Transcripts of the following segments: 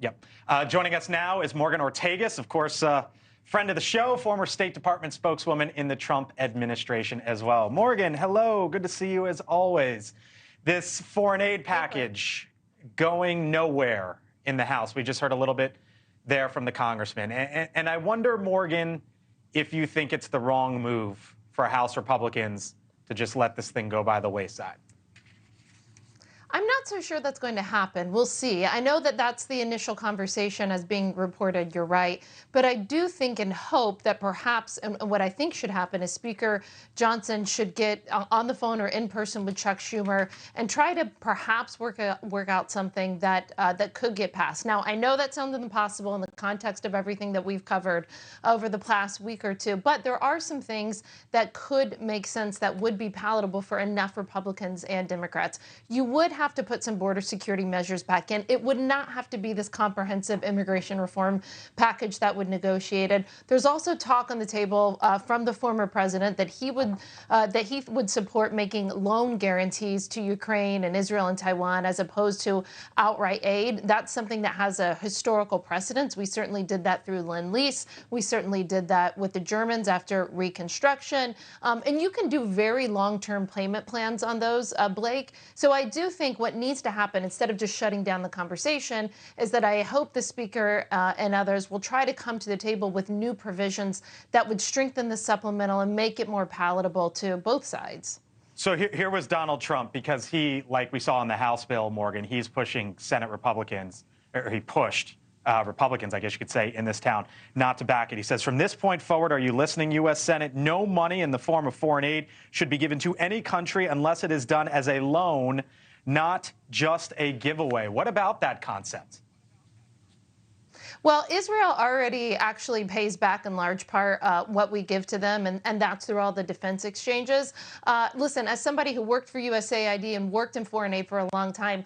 Yep. Joining us now is Morgan Ortagus, of course, friend of the show, former State Department spokeswoman in the Trump administration as well. Morgan, hello. Good to see you as always. This foreign aid package going nowhere in the House. We just heard a little bit there from the congressman. And I wonder, Morgan, if you think it's the wrong move for House Republicans to just let this thing go by the wayside. I'm not so sure that's going to happen. We'll see. I know that that's the initial conversation as being reported. You're right. But I do think and hope that perhaps, and what I think should happen is Speaker Johnson should get on the phone or in person with Chuck Schumer and try to perhaps work out something that that could get passed. Now, I know that sounds impossible in the context of everything that we've covered over the past week or two, but there are some things that could make sense that would be palatable for enough Republicans and Democrats. You would have to put some border security measures back in. It would not have to be this comprehensive immigration reform package that would negotiated. There's also talk on the table from the former president that he would support making loan guarantees to Ukraine and Israel and Taiwan as opposed to outright aid. That's something that has a historical precedence. We certainly did that through Lend-Lease. We certainly did that with the Germans after Reconstruction. And you can do very long-term payment plans on those, Blake. So I do think what needs to happen, instead of just shutting down the conversation, is that I hope the Speaker and others will try to come to the table with new provisions that would strengthen the supplemental and make it more palatable to both sides. So here was Donald Trump, because he, like we saw in the House bill, Morgan, he's pushing Senate Republicans, or he pushed Republicans, I guess you could say, in this town, not to back it. He says, from this point forward, are you listening, U.S. Senate? No money in the form of foreign aid should be given to any country unless it is done as a loan, not just a giveaway. What about that concept? Well, Israel already actually pays back in large part what we give to them, and that's through all the defense exchanges. Listen, as somebody who worked for USAID and worked in foreign aid for a long time,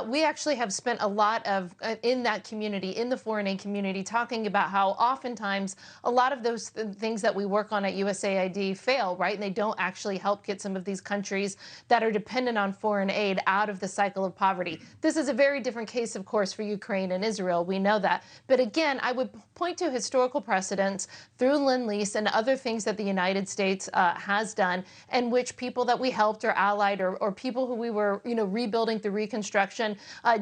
we actually have spent a lot of in that community, in the foreign aid community, talking about how oftentimes a lot of those things that we work on at USAID fail, right? And they don't actually help get some of these countries that are dependent on foreign aid out of the cycle of poverty. This is a very different case, of course, for Ukraine and Israel. We know that. But again, I would point to historical precedents through Lend-Lease and other things that the United States has done, in which people that we helped or allied or people who we were, rebuilding through Reconstruction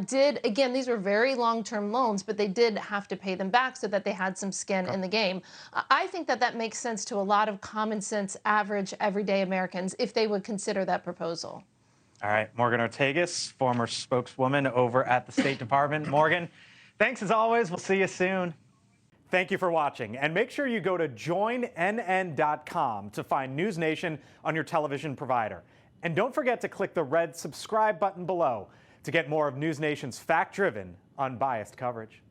did. Again, these were very long-term loans, but they did have to pay them back so that they had some skin in the game. I think that makes sense to a lot of common sense, average, everyday Americans if they would consider that proposal. All right, Morgan Ortagus, former spokeswoman over at the State Department. Morgan, thanks as always. We'll see you soon. Thank you for watching. And make sure you go to joinnn.com to find NewsNation on your television provider. And don't forget to click the red subscribe button below to get more of NewsNation's fact-driven, unbiased coverage.